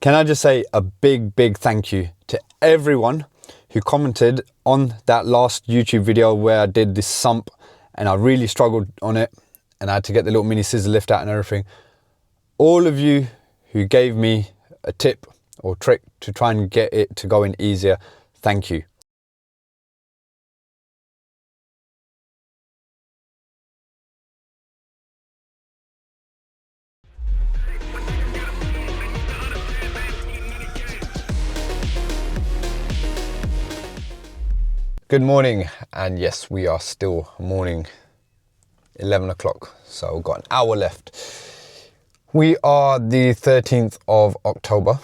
Can I just say a big thank you to everyone who commented on that last YouTube video where I did this sump and I really struggled on it and I had to get the little mini scissor lift out and everything. All of you who gave me a tip or trick to try and get it to go in easier, thank you. Good morning, and yes, we are still morning, 11 o'clock, so we've got an hour left. We are the 13th of October.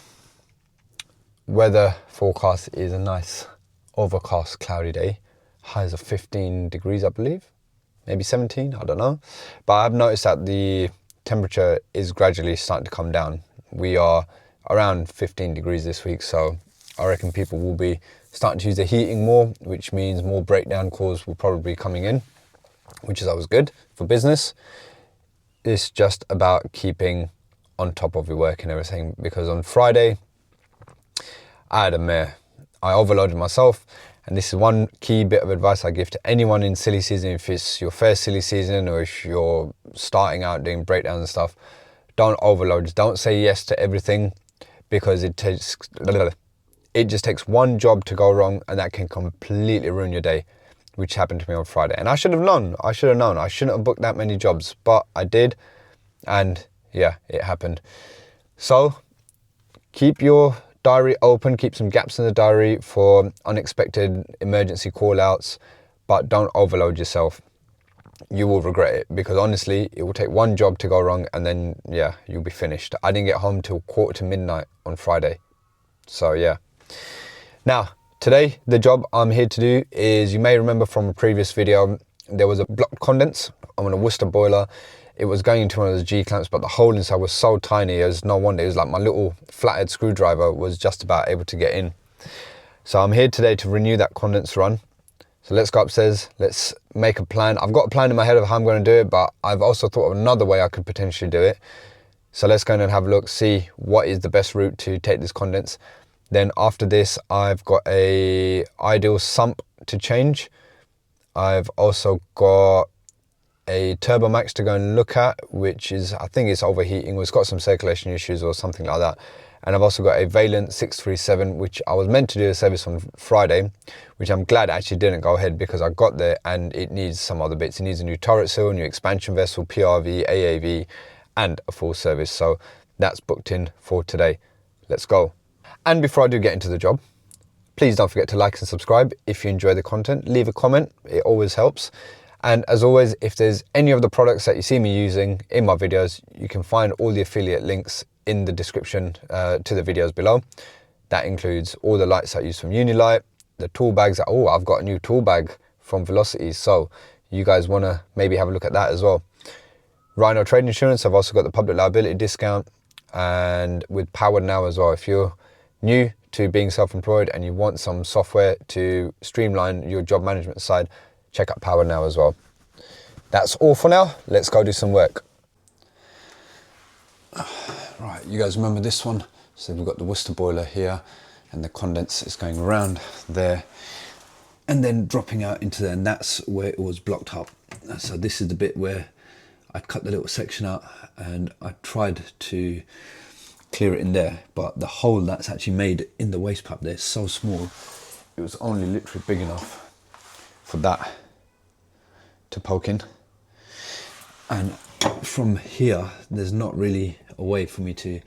Weather forecast is a nice overcast cloudy day. Highs of 15 degrees, I believe, maybe 17, I don't know. But I've noticed that the temperature is gradually starting to come down. We are around 15 degrees this week, so I reckon people will be starting to use the heating more, which means more breakdown calls will probably be coming in, which is always good for business. It's just about keeping on top of your work and everything, because on Friday I had a mare. I overloaded myself, and this is one key bit of advice I give to anyone in silly season. If it's your first silly season or if you're starting out doing breakdowns and stuff, don't overload. Don't say yes to everything, because it just takes one job to go wrong and that can completely ruin your day, which happened to me on Friday. And I should have known. I shouldn't have booked that many jobs, but I did. And yeah, it happened. So keep your diary open, keep some gaps in the diary for unexpected emergency call outs, but don't overload yourself. You will regret it, because honestly, it will take one job to go wrong and then yeah, you'll be finished. I didn't get home till 1:45 on Friday. So yeah. Now, today, the job I'm here to do is, you may remember from a previous video, there was a blocked condense on a Worcester boiler. It was going into one of those G-clamps, but the hole inside was so tiny, it was no wonder. It was like my little flathead screwdriver was just about able to get in. So I'm here today to renew that condense run. So let's go upstairs, let's make a plan. I've got a plan in my head of how I'm going to do it, but I've also thought of another way I could potentially do it. So let's go in and have a look, see what is the best route to take this condense. Then after this, I've got a ideal sump to change. I've also got a Turbo Max to go and look at, which is, I think it's overheating, or it's got some circulation issues or something like that. And I've also got a Vaillant 637, which I was meant to do a service on Friday, which I'm glad actually didn't go ahead, because I got there and it needs some other bits. It needs a new turret seal, new expansion vessel, PRV, AAV, and a full service. So that's booked in for today. Let's go. And before I do get into the job, please don't forget to like and subscribe if you enjoy the content. Leave a comment, it always helps. And as always, if there's any of the products that you see me using in my videos, you can find all the affiliate links in the description to the videos below. That includes all the lights I use from Unilite, the tool bags. Oh, I've got a new tool bag from Velocity, so you guys want to maybe have a look at that as well. Rhino trade insurance, I've also got the public liability discount, and with Powered Now as well. If you're new to being self-employed and you want some software to streamline your job management side, check out Powered Now as well. That's all for now. Let's go do some work. Right, you guys remember this one? So we've got the Worcester boiler here, and the condense is going around there and then dropping out into there, and that's where it was blocked up. So this is the bit where I cut the little section out and I tried to clear it in there, but the hole that's actually made in the waste pipe there is so small, it was only literally big enough for that to poke in. And from here, there's not really a way for me to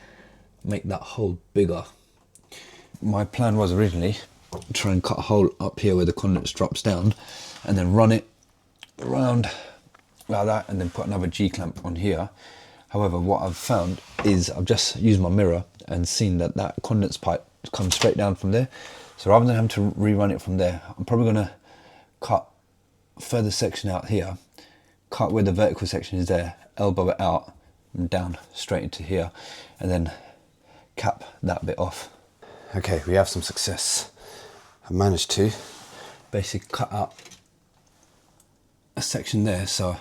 make that hole bigger. My plan was originally to try and cut a hole up here where the condense drops down and then run it around like that and then put another G-clamp on here. However, what I've found is I've just used my mirror and seen that that condense pipe comes straight down from there. So rather than having to rerun it from there, I'm probably going to cut a further section out here, cut where the vertical section is there, elbow it out and down straight into here, and then cap that bit off. Okay, we have some success. I managed to basically cut out a section there, so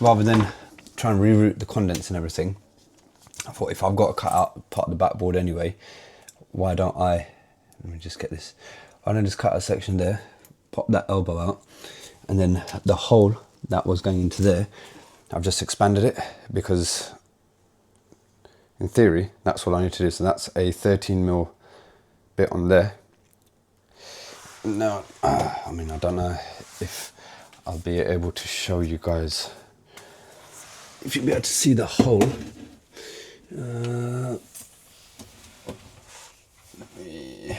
rather than try and reroute the condense and everything, I thought if I've got to cut out part of the backboard anyway, why don't I, let me just get this, why don't I just cut a section there, pop that elbow out, and then the hole that was going into there, I've just expanded it, because in theory that's all I need to do. So that's a 13mm bit on there. Now I mean, I don't know if I'll be able to show you guys, if you'll be able to see the hole. Let me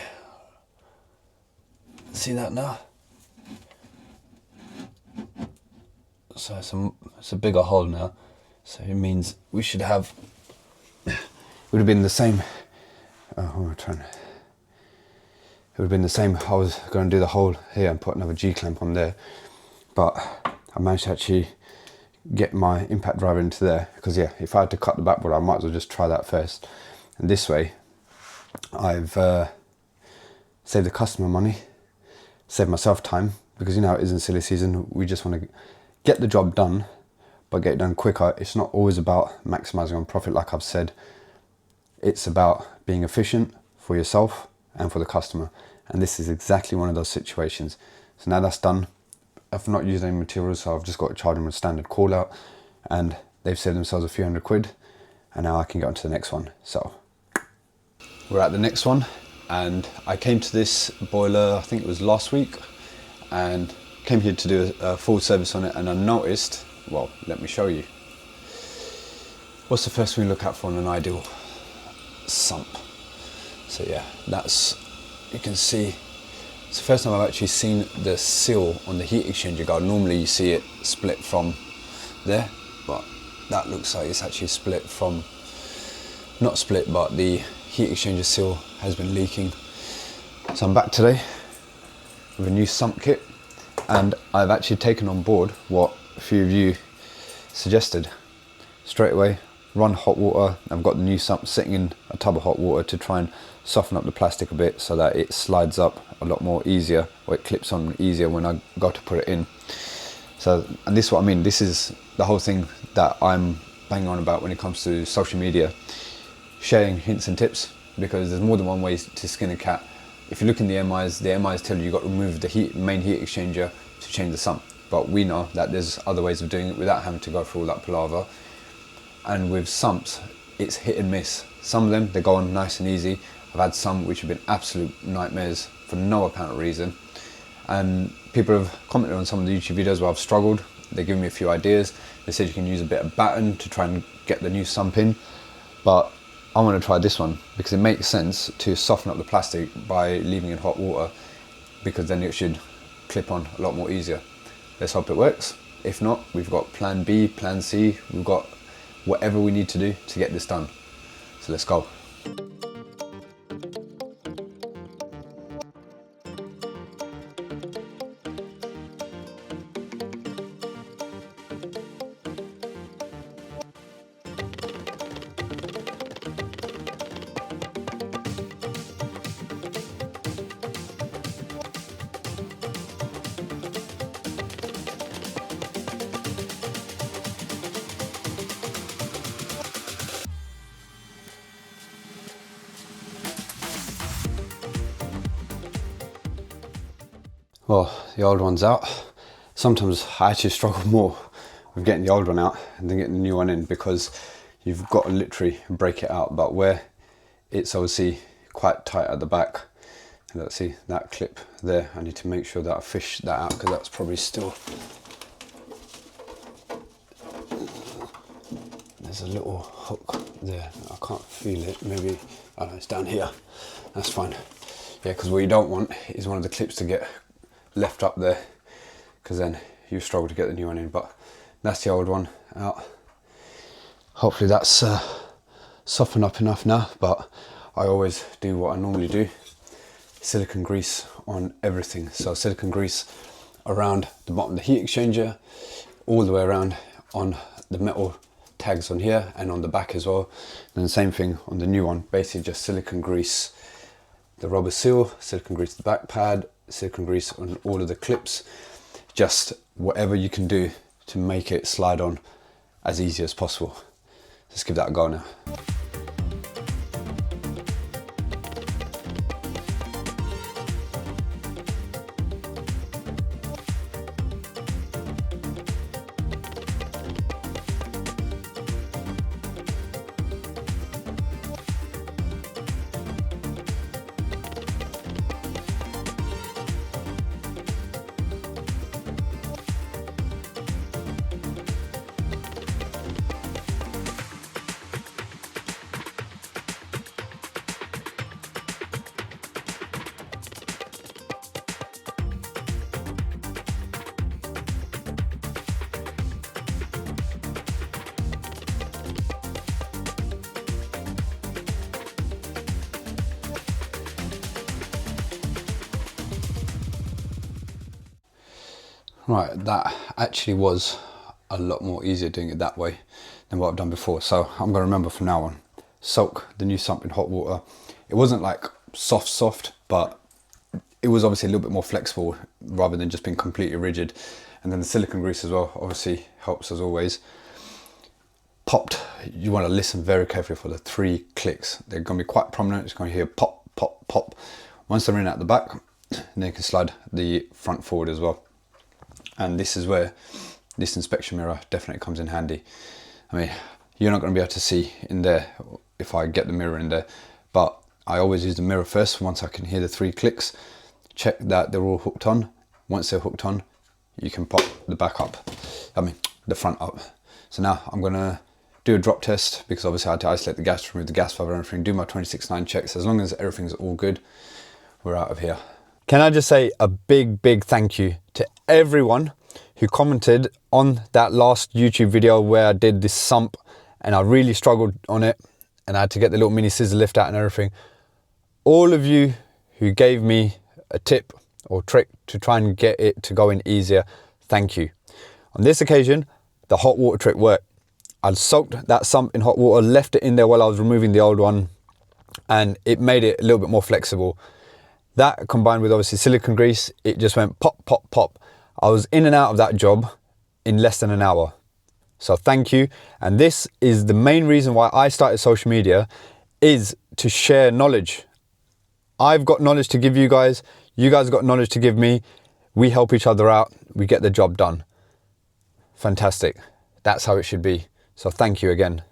see that now. So it's a bigger hole now, so it means we should have, it would have been the same, it would have been the same. I was going to do the hole here and put another G-clamp on there, but I managed to actually get my impact driver into there, because yeah, if I had to cut the backboard, I might as well just try that first. And this way I've saved the customer money, saved myself time, because you know it is in silly season, we just want to get the job done, but get it done quicker. It's not always about maximizing on profit, like I've said. It's about being efficient for yourself and for the customer, and this is exactly one of those situations. So now that's done, I've not used any materials, so I've just got to charge them a standard call out, and they've saved themselves a few £100, and now I can get on to the next one. So we're at the next one, and I came to this boiler, I think it was last week, and came here to do a full service on it, and I noticed, well, let me show you. What's the first thing we look at for an ideal sump? So yeah, that's, you can see, it's the first time I've actually seen the seal on the heat exchanger guard. Normally you see it split from there, but that looks like it's actually split from, not split, but the heat exchanger seal has been leaking. So I'm back today with a new sump kit, and I've actually taken on board what a few of you suggested. Straight away, run hot water. I've got the new sump sitting in a tub of hot water to try and soften up the plastic a bit, so that it slides up a lot more easier, or it clips on easier when I go to put it in. So, and this is what I mean, this is the whole thing that I'm banging on about when it comes to social media, sharing hints and tips, because there's more than one way to skin a cat. If you look in the MIs tell you you've got to remove the main heat exchanger to change the sump, but we know that there's other ways of doing it without having to go through all that palaver. And with sumps, it's hit and miss. Some of them, they go on nice and easy. I've had some which have been absolute nightmares for no apparent reason. And people have commented on some of the YouTube videos where I've struggled. They've given me a few ideas. They said you can use a bit of batten to try and get the new sump in. But I want to try this one, because it makes sense to soften up the plastic by leaving it in hot water, because then it should clip on a lot more easier. Let's hope it works. If not, we've got plan B, plan C, we've got whatever we need to do to get this done. So let's go. Well, the old one's out. Sometimes I actually struggle more with getting the old one out and then getting the new one in, because you've got to literally break it out. But where it's obviously quite tight at the back, and let's see that clip there, I need to make sure that I fish that out, because that's probably still, there's a little hook there, I can't feel it, maybe, oh no, it's down here, that's fine. Yeah, because what you don't want is one of the clips to get left up there, because then you struggle to get the new one in. But that's the old one out. Hopefully that's softened up enough now, but I always do what I normally do, silicone grease on everything. So silicone grease around the bottom of the heat exchanger, all the way around on the metal tags on here and on the back as well. And the same thing on the new one, basically just silicone grease the rubber seal, silicone grease the back pad, silicone grease on all of the clips, just whatever you can do to make it slide on as easy as possible. let's give that a go now. Right, that actually was a lot more easier doing it that way than what I've done before. So I'm going to remember from now on, soak the new sump in hot water. It wasn't like soft, but it was obviously a little bit more flexible rather than just being completely rigid. And then the silicone grease as well obviously helps as always. Popped, you want to listen very carefully for the 3 clicks. They're going to be quite prominent. It's going to hear pop, pop, pop. Once they're in at the back, then you can slide the front forward as well. And this is where this inspection mirror definitely comes in handy. I mean, you're not going to be able to see in there if I get the mirror in there, but I always use the mirror first once I can hear the 3 clicks. Check that they're all hooked on. Once they're hooked on, you can pop the back up, the front up. So now I'm going to do a drop test, because obviously I had to isolate the gas, remove the gas valve and everything, do my 26.9 checks. As long as everything's all good, we're out of here. Can I just say a big thank you to everyone who commented on that last YouTube video where I did this sump and I really struggled on it and I had to get the little mini scissor lift out and everything. All of you who gave me a tip or trick to try and get it to go in easier, thank you. On this occasion, the hot water trick worked. I soaked that sump in hot water, left it in there while I was removing the old one, and it made it a little bit more flexible. That combined with obviously silicone grease, it just went pop, pop, pop. I was in and out of that job in less than an hour. So thank you. And this is the main reason why I started social media, is to share knowledge. I've got knowledge to give you guys have got knowledge to give me. We help each other out, we get the job done. Fantastic. That's how it should be. So thank you again.